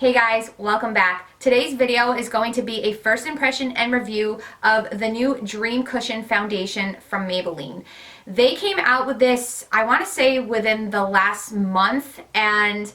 Hey guys, welcome back. Today's video is going to be a first impression and review of the new Dream Cushion Foundation from Maybelline. They came out with this, I want to say within the last month, and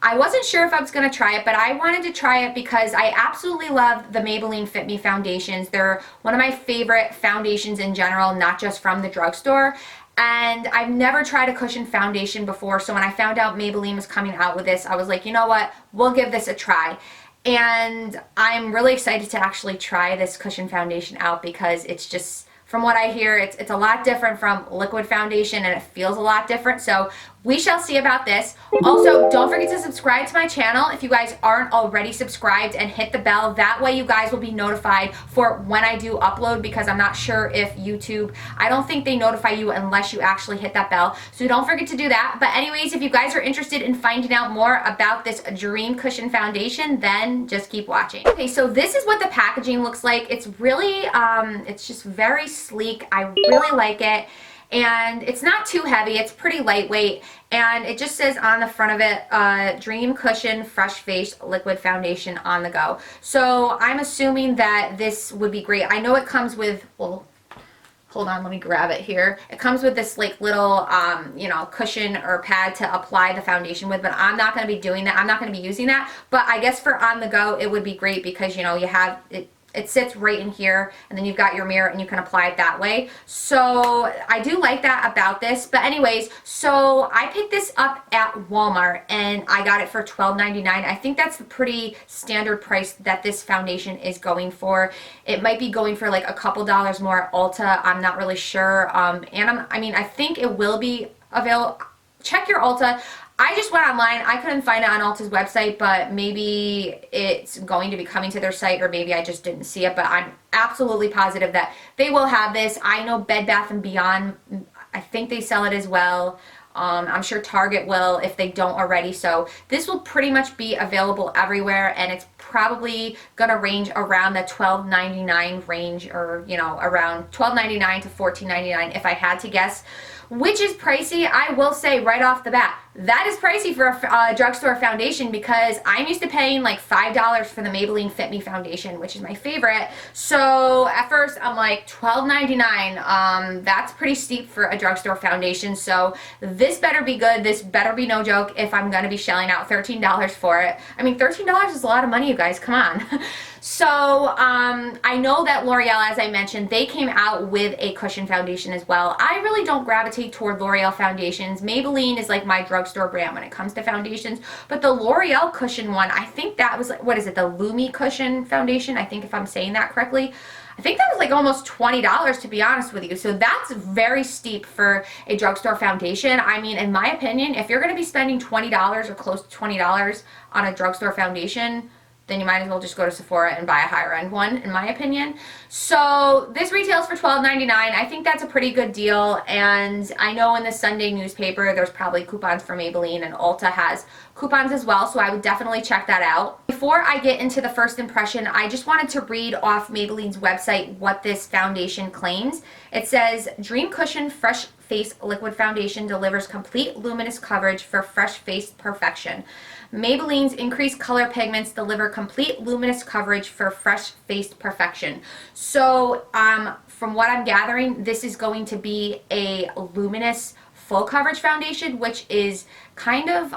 I wasn't sure if I was going to try it, but I wanted to try it because I absolutely love the Maybelline Fit Me foundations. They're one of my favorite foundations in general, not just from the drugstore. And I've never tried a cushion foundation before, so when I found out Maybelline was coming out with this, I was like, you know what, we'll give this a try. And I'm really excited to actually try this cushion foundation out because it's just, from what I hear, it's a lot different from liquid foundation and it feels a lot different. So we shall see about this. Also, don't forget to subscribe to my channel if you guys aren't already subscribed, and hit the bell. That way you guys will be notified for when I do upload, because I'm not sure if YouTube, I don't think they notify you unless you actually hit that bell. So don't forget to do that. But anyways, if you guys are interested in finding out more about this Dream Cushion Foundation, then just keep watching. Okay, so this is what the packaging looks like. It's really, it's just very sleek. I really like it. And it's not too heavy, it's pretty lightweight, and it just says on the front of it, Dream Cushion Fresh Face Liquid Foundation on the go. So I'm assuming that this would be great. I know it comes with, well, hold on, let me grab it here. It comes with this like little, cushion or pad to apply the foundation with, but I'm not going to be doing that. I'm not going to be using that, but I guess for on the go, it would be great because, you know, you have it. It sits right in here, and then you've got your mirror and you can apply it that way. So I do like that about this. But anyways, so I picked this up at Walmart and I got it for $12.99. I think that's the pretty standard price that this foundation is going for. It might be going for like a couple dollars more at Ulta. I'm not really sure. I think it will be available. Check your Ulta. I just went online. I couldn't find it on Ulta's website, but maybe it's going to be coming to their site, or maybe I just didn't see it, but I'm absolutely positive that they will have this. I know Bed Bath & Beyond, I think they sell it as well. I'm sure Target will if they don't already. So this will pretty much be available everywhere, and it's probably going to range around the $12.99 range, or, you know, around $12.99 to $14.99 if I had to guess, which is pricey. I will say right off the bat, that is pricey for a drugstore foundation, because I'm used to paying like $5 for the Maybelline Fit Me foundation, which is my favorite. So at first I'm like, $12.99, that's pretty steep for a drugstore foundation. So this better be good. This better be no joke if I'm going to be shelling out $13 for it. I mean, $13 is a lot of money, you guys. Come on. So I know that L'Oreal, as I mentioned, they came out with a cushion foundation as well. I really don't gravitate toward L'Oreal foundations. Maybelline is like my drugstore brand when it comes to foundations. But the L'Oreal cushion one, I think that was like, what is it, the Lumi Cushion Foundation? I think, if I'm saying that correctly. I think that was like almost $20, to be honest with you. So that's very steep for a drugstore foundation. I mean, in my opinion, if you're going to be spending $20 or close to $20 on a drugstore foundation, then you might as well just go to Sephora and buy a higher end one, in my opinion. So this retails for $12.99. I think that's a pretty good deal, and I know in the Sunday newspaper there's probably coupons for Maybelline, and Ulta has coupons as well, so I would definitely check that out. Before I get into the first impression, I just wanted to read off Maybelline's website what this foundation claims. It says, Dream Cushion Fresh Face Liquid Foundation delivers complete luminous coverage for fresh face perfection. Maybelline's increased color pigments deliver complete luminous coverage for fresh face perfection. So from what I'm gathering, this is going to be a luminous full coverage foundation, which is kind of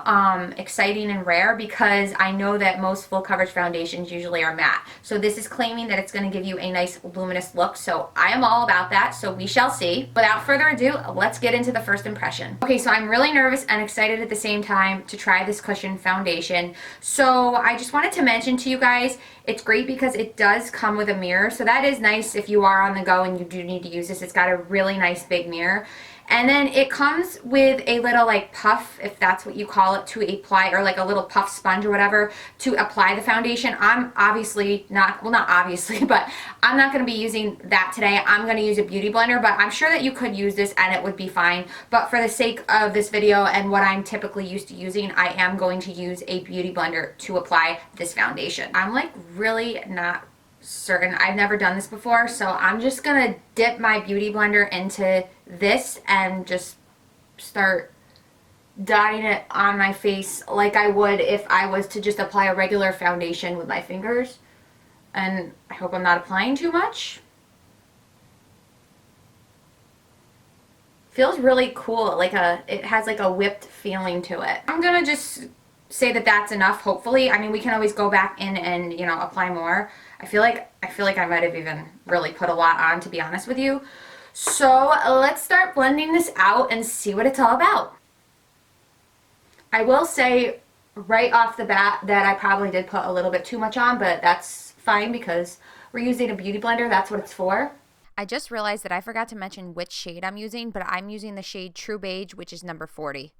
exciting and rare, because I know that most full coverage foundations usually are matte. So this is claiming that it's going to give you a nice luminous look. So I am all about that. So we shall see. Without further ado, let's get into the first impression. Okay, so I'm really nervous and excited at the same time to try this cushion foundation. So I just wanted to mention to you guys, it's great because it does come with a mirror. So that is nice if you are on the go and you do need to use this. It's got a really nice big mirror. And then it comes with a little like puff, if that's what you call it, to apply, or like a little puff sponge or whatever to apply the foundation. I'm obviously not, well, not obviously, but I'm not going to be using that today. I'm going to use a beauty blender, but I'm sure that you could use this and it would be fine. But for the sake of this video and what I'm typically used to using, I am going to use a beauty blender to apply this foundation. I'm like really not certain. I've never done this before, so I'm just gonna dip my beauty blender into this and just start dotting it on my face like I would if I was to just apply a regular foundation with my fingers. And I hope I'm not applying too much. Feels really cool, it has like a whipped feeling to it. I'm gonna just say that that's enough, hopefully. I mean, we can always go back in and, you know, apply more. I feel like I might have even really put a lot on, to be honest with you. So let's start blending this out and see what it's all about. I will say right off the bat that I probably did put a little bit too much on, but that's fine because we're using a beauty blender. That's what it's for. I just realized that I forgot to mention which shade I'm using, but I'm using the shade True Beige, which is number 40.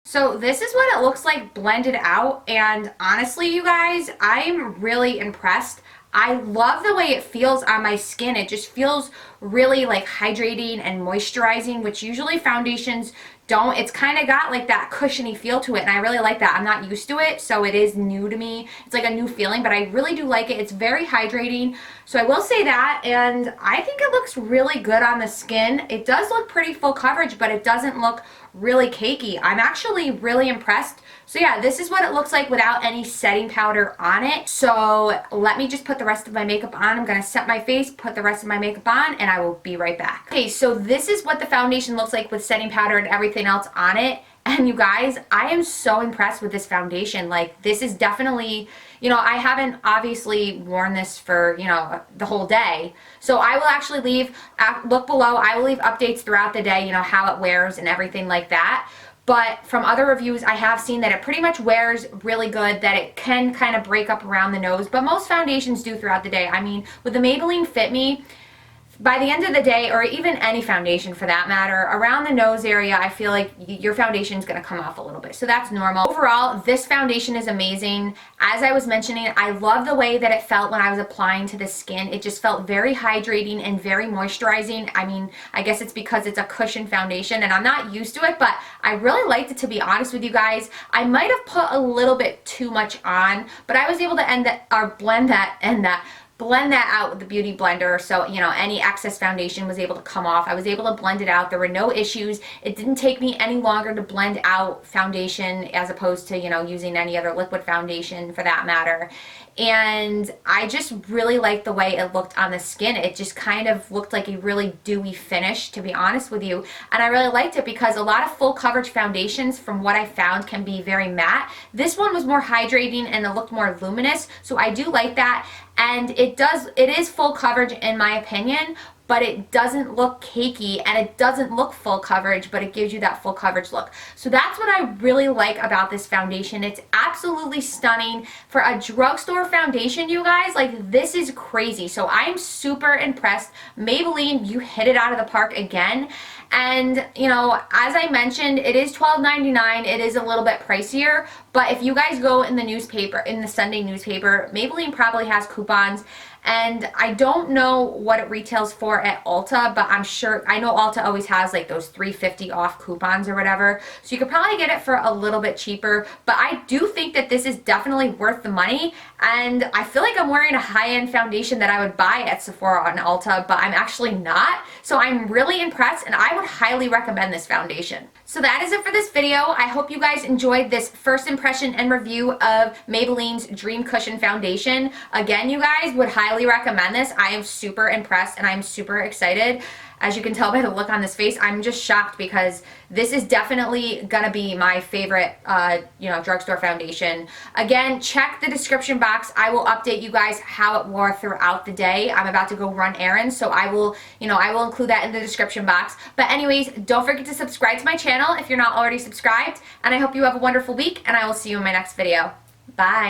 So this is what it looks like blended out, and honestly, you guys, I'm really impressed. I love the way it feels on my skin. It just feels really like hydrating and moisturizing, which usually foundations don't. It's kind of got like that cushiony feel to it, and I really like that. I'm not used to it, so it is new to me. It's like a new feeling, but I really do like it. It's very hydrating, so I will say that, and I think it looks really good on the skin. It does look pretty full coverage, but it doesn't look really cakey. I'm actually really impressed. So yeah, this is what it looks like without any setting powder on it. So let me just put the rest of my makeup on. I'm gonna set my face, put the rest of my makeup on, and I will be right back. Okay, so this is what the foundation looks like with setting powder and everything else on it. And you guys, I am so impressed with this foundation. Like, this is definitely, you know, I haven't obviously worn this for, you know, the whole day. So I will actually leave, look below, I will leave updates throughout the day, you know, how it wears and everything like that. But from other reviews, I have seen that it pretty much wears really good, that it can kind of break up around the nose. But most foundations do throughout the day. I mean, with the Maybelline Fit Me, by the end of the day, or even any foundation for that matter, around the nose area, I feel like your foundation is going to come off a little bit. So that's normal. Overall, this foundation is amazing. As I was mentioning, I love the way that it felt when I was applying to the skin. It just felt very hydrating and very moisturizing. I mean, I guess it's because it's a cushion foundation and I'm not used to it, but I really liked it, to be honest with you guys. I might have put a little bit too much on, but I was able to blend that out with the beauty blender, so you know, any excess foundation was able to come off. I was able to blend it out. There were no issues. It didn't take me any longer to blend out foundation as opposed to, you know, using any other liquid foundation for that matter. And I just really liked the way it looked on the skin. It just kind of looked like a really dewy finish, to be honest with you. And I really liked it because a lot of full coverage foundations, from what I found, can be very matte. This one was more hydrating and it looked more luminous, so I do like that. And it is full coverage in my opinion, but it doesn't look cakey and it doesn't look full coverage, but it gives you that full coverage look. So that's what I really like about this foundation. It's absolutely stunning. For a drugstore foundation, you guys, like, this is crazy. So I'm super impressed. Maybelline, you hit it out of the park again. And, you know, as I mentioned, it is $12.99. It is a little bit pricier, but if you guys go in the newspaper, in the Sunday newspaper, Maybelline probably has coupons. And I don't know what it retails for at Ulta, but I'm sure, I know Ulta always has like those $3.50 off coupons or whatever. So you could probably get it for a little bit cheaper, but I do think that this is definitely worth the money. And I feel like I'm wearing a high-end foundation that I would buy at Sephora on Ulta, but I'm actually not. So I'm really impressed and I would highly recommend this foundation. So that is it for this video. I hope you guys enjoyed this first impression and review of Maybelline's Dream Cushion Foundation. Again, you guys, would highly recommend this. I am super impressed and I'm super excited. As you can tell by the look on this face, I'm just shocked because this is definitely gonna be my favorite, you know, drugstore foundation. Again, check the description box. I will update you guys how it wore throughout the day. I'm about to go run errands, so I will, you know, I will include that in the description box. But anyways, don't forget to subscribe to my channel if you're not already subscribed. And I hope you have a wonderful week, and I will see you in my next video. Bye.